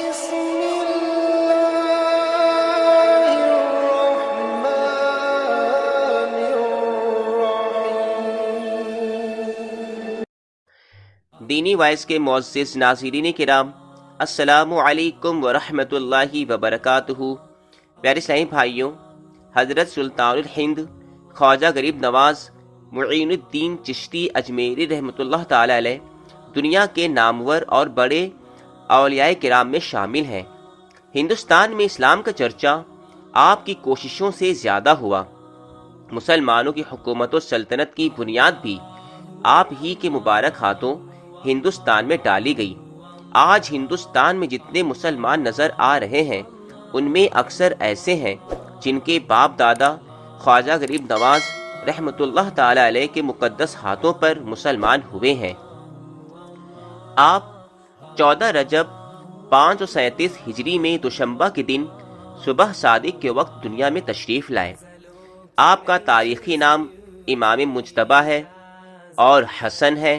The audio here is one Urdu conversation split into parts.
بسم الله الرحمن الرحيم۔ دینی وائس کے معزز ناظرین کرام، السلام علیکم ورحمۃ اللہ وبرکاتہ۔ پیارے اسلامی بھائیوں، حضرت سلطان الہند خواجہ غریب نواز معین الدین چشتی اجمیری رحمۃ اللہ تعالی علیہ دنیا کے نامور اور بڑے اولیاء کرام میں شامل ہیں۔ ہندوستان میں اسلام کا چرچا آپ کی کوششوں سے زیادہ ہوا۔ مسلمانوں کی حکومت و سلطنت کی بنیاد بھی آپ ہی کے مبارک ہاتھوں ہندوستان میں ڈالی گئی۔ آج ہندوستان میں جتنے مسلمان نظر آ رہے ہیں ان میں اکثر ایسے ہیں جن کے باپ دادا خواجہ غریب نواز رحمۃ اللہ تعالی علیہ کے مقدس ہاتھوں پر مسلمان ہوئے ہیں۔ آپ 14 رجب 537 ہجری میں دوشنبہ کے دن صبح صادق کے وقت دنیا میں تشریف لائے۔ آپ کا تاریخی نام امام مجتبیٰ ہے اور حسن ہے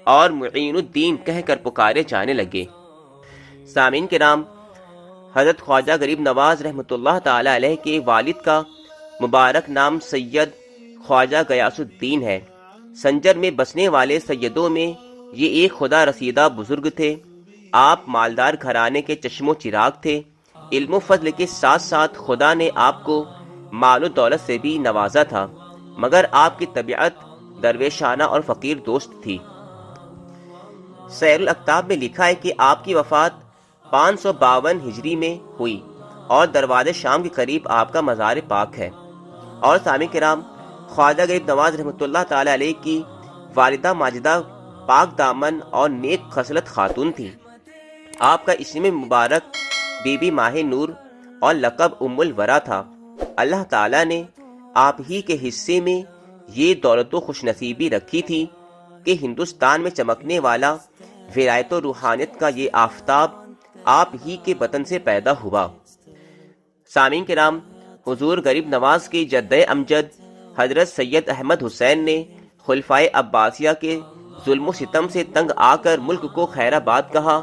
اور معین الدین کہہ کر پکارے جانے لگے۔ سامعین کرام، حضرت خواجہ غریب نواز رحمۃ اللہ تعالی علیہ کے والد کا مبارک نام سید خواجہ غیاث الدین ہے۔ سنجر میں بسنے والے سیدوں میں یہ ایک خدا رسیدہ بزرگ تھے۔ آپ مالدار گھرانے کے چشم و چراغ تھے۔ علم و فضل کے ساتھ ساتھ خدا نے آپ کو مال و دولت سے بھی نوازا تھا، مگر آپ کی طبیعت درویشانہ اور فقیر دوست تھی۔ سیر الاکتاب میں لکھا ہے کہ آپ کی وفات 552 ہجری میں ہوئی اور دروازے شام کے قریب آپ کا مزار پاک ہے۔ اور سامعین کرام، خواجہ غریب نواز رحمۃ اللہ تعالی علیہ کی والدہ ماجدہ پاک دامن اور نیک خصلت خاتون تھی۔ آپ کا اسم مبارک بی بی ماہ نور اور لقب ام الورا تھا۔ اللہ تعالیٰ نے آپ ہی کے حصے میں یہ دولت و خوش نصیبی رکھی تھی کہ ہندوستان میں چمکنے والا ولایت و روحانیت کا یہ آفتاب آپ ہی کے وطن سے پیدا ہوا۔ سامعین کرام، حضور غریب نواز کے جد امجد حضرت سید احمد حسین نے خلفائے عباسیہ کے ظلم و ستم سے تنگ آ کر ملک کو خیر آباد کہا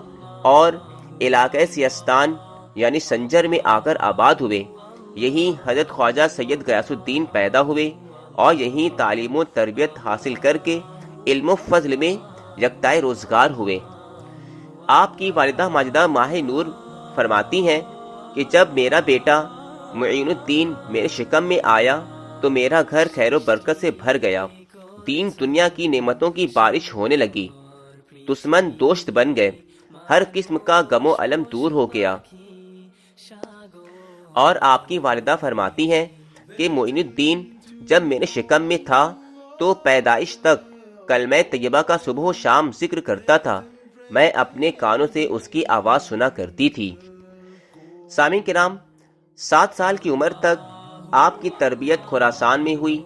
اور علاقہ سیستان یعنی سنجر میں آ کر آباد ہوئے۔ یہیں حضرت خواجہ سید غیاث الدین پیدا ہوئے اور یہیں تعلیم و تربیت حاصل کر کے علم و فضل میں یکتائے روزگار ہوئے۔ آپ کی والدہ ماجدہ ماہ نور فرماتی ہیں کہ جب میرا بیٹا معین الدین میرے شکم میں آیا تو میرا گھر خیر و برکت سے بھر گیا، دین دنیا کی نعمتوں کی بارش ہونے لگی، دشمن دوست بن گئے، ہر قسم کا غم و الم دور ہو گیا۔ اور آپ کی والدہ فرماتی ہیں کہ معین الدین جب میرے شکم میں تھا تو پیدائش تک کلمہ طیبہ کا صبح و شام ذکر کرتا تھا، میں اپنے کانوں سے اس کی آواز سنا کرتی تھی۔ سامعین کرام، 7 سال کی عمر تک آپ کی تربیت خراسان میں ہوئی۔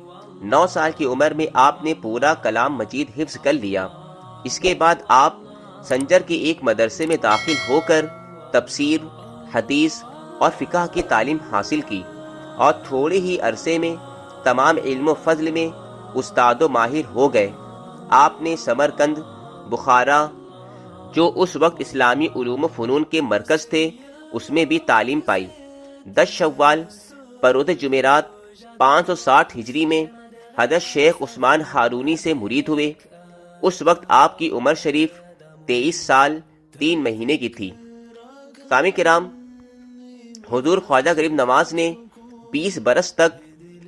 9 سال کی عمر میں آپ نے پورا کلام مجید حفظ کر لیا۔ اس کے بعد آپ سنجر کے ایک مدرسے میں داخل ہو کر تفسیر، حدیث اور فقہ کی تعلیم حاصل کی اور تھوڑے ہی عرصے میں تمام علم و فضل میں استاد و ماہر ہو گئے۔ آپ نے سمرقند، بخارا جو اس وقت اسلامی علوم و فنون کے مرکز تھے اس میں بھی تعلیم پائی۔ 10 شوال بروز جمعرات 560 ہجری میں حضرت شیخ عثمان ہارونی سے مرید ہوئے۔ اس وقت آپ کی عمر شریف 23 سال 3 مہینے کی تھی۔ سامعین کرام، حضور خواجہ غریب نواز نے 20 برس تک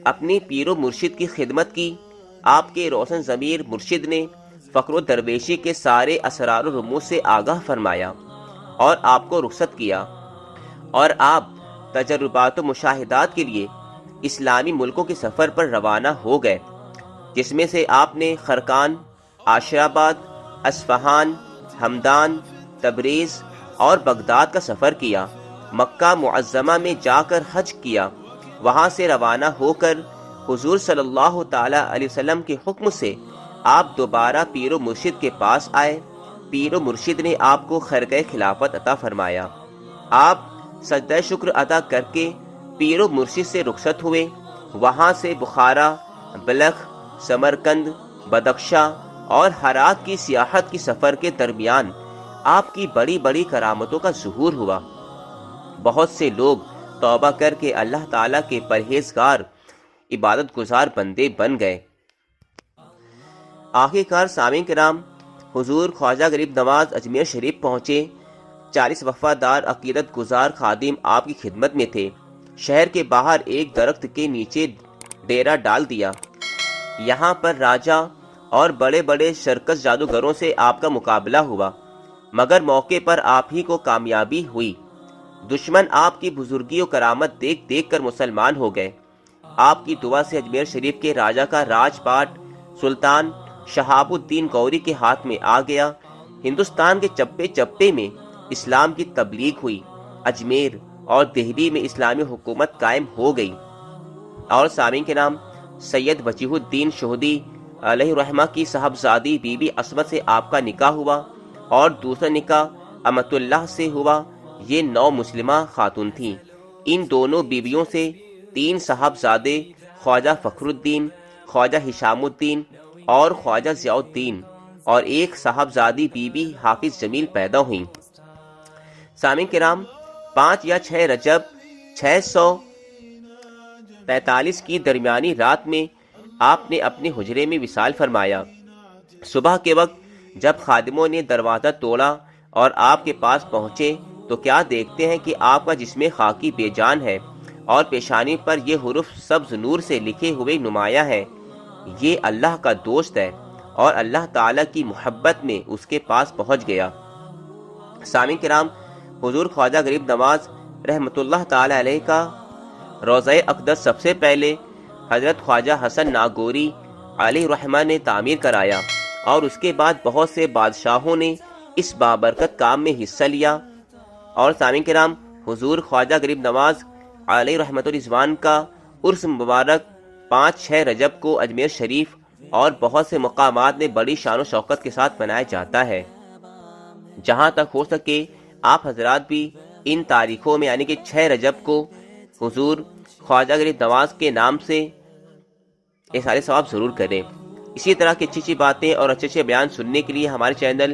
اپنی پیر و مرشد کی خدمت کی۔ آپ کے روشن ضمیر مرشد نے فقر و درویشی کے سارے اسرار و رموز سے آگاہ فرمایا اور آپ کو رخصت کیا، اور آپ تجربات و مشاہدات کے لیے اسلامی ملکوں کے سفر پر روانہ ہو گئے، جس میں سے آپ نے خرقان، عاشرآباد، اصفہان، ہمدان، تبریز اور بغداد کا سفر کیا۔ مکہ معظمہ میں جا کر حج کیا۔ وہاں سے روانہ ہو کر حضور صلی اللہ تعالی علیہ وسلم کے حکم سے آپ دوبارہ پیر و مرشد کے پاس آئے۔ پیر و مرشد نے آپ کو خرقہ خلافت عطا فرمایا۔ آپ سجدہ شکر ادا کر کے پیر و مرشد سے رخصت ہوئے۔ وہاں سے بخارا، بلخ، سمرقند، بدخشاں اور ہرات کی سیاحت کی سفر کے درمیان آپ کی بڑی بڑی کرامتوں کا ظہور ہوا۔ بہت سے لوگ توبہ کر کے اللہ تعالیٰ کے پرہیزگار عبادت گزار بندے بن گئے۔ آخر کار سامعین کرام، حضور خواجہ غریب نواز اجمیر شریف پہنچے۔ 40 وفادار عقیدت گزار خادم آپ کی خدمت میں تھے۔ شہر کے باہر ایک درخت کے نیچے ڈیرا ڈال دیا۔ یہاں پر راجہ اور بڑے بڑے شرکس جادوگروں سے آپ کا مقابلہ ہوا، مگر موقع پر آپ ہی کو کامیابی ہوئی۔ دشمن آپ کی بزرگی و کرامت دیکھ دیکھ کر مسلمان ہو گئے۔ آپ کی دعا سے اجمیر شریف کے راجہ کا راج پاٹ سلطان شہاب الدین غوری کے ہاتھ میں آ گیا۔ ہندوستان کے چپے چپے میں اسلام کی تبلیغ ہوئی۔ اجمیر اور دہلی میں اسلامی حکومت قائم ہو گئی۔ اور سامعین کے نام، سید وجیہ الدین شہدی علیہ رحمہ کی صاحبزادی بی بی عصمت سے آپ کا نکاح ہوا، اور دوسرا نکاح امت اللہ سے ہوا۔ یہ 9 مسلمہ خاتون تھیں۔ ان دونوں بیویوں سے 3 صاحبزادے خواجہ فخر الدین، خواجہ ہشام الدین اور خواجہ ضیاء الدین، اور ایک صاحبزادی بی بی حافظ جمیل پیدا ہوئیں۔ سامعین کرام، 5 یا 6 رجب 643 کی درمیانی رات میں آپ نے اپنے حجرے میں وصال فرمایا۔ صبح کے وقت جب خادموں نے دروازہ توڑا اور آپ کے پاس پہنچے تو کیا دیکھتے ہیں کہ آپ کا جسم خاکی بے جان ہے، اور پیشانی پر یہ حروف سبز نور سے لکھے ہوئے نمایاں ہیں: یہ اللہ کا دوست ہے اور اللہ تعالیٰ کی محبت میں اس کے پاس پہنچ گیا۔ سامعین کرام، حضور خواجہ غریب نواز رحمۃ اللہ تعالی علیہ کا روضہ اقدس سب سے پہلے حضرت خواجہ حسن ناگوری علیہ رحمہ نے تعمیر کرایا، اور اس کے بعد بہت سے بادشاہوں نے اس بابرکت کام میں حصہ لیا۔ اور سامعین کرام، حضور خواجہ غریب نواز علیہ رحمۃ الرضوان کا عرس مبارک 5-6 رجب کو اجمیر شریف اور بہت سے مقامات میں بڑی شان و شوکت کے ساتھ منایا جاتا ہے۔ جہاں تک ہو سکے آپ حضرات بھی ان تاریخوں میں یعنی کہ 6 رجب کو حضور خواجہ غریب نواز کے نام سے احسان ثواب ضرور کریں۔ اسی طرح کی اچھی باتیں اور اچھے بیان سننے کے لیے ہمارے چینل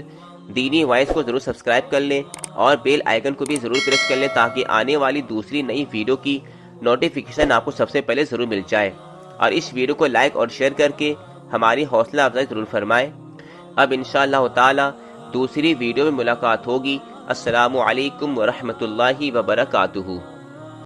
دینی وائس کو ضرور سبسکرائب کر لیں، اور بیل آئیکن کو بھی ضرور پریس کر لیں تاکہ آنے والی دوسری نئی ویڈیو کی نوٹیفیکیشن آپ کو سب سے پہلے ضرور مل جائے۔ اور اس ویڈیو کو لائک اور شیئر کر کے ہماری حوصلہ افزائی ضرور فرمائیں۔ اب انشاءاللہ تعالی دوسری ویڈیو میں ملاقات ہوگی۔ السلام علیکم ورحمۃ اللہ وبرکاتہ۔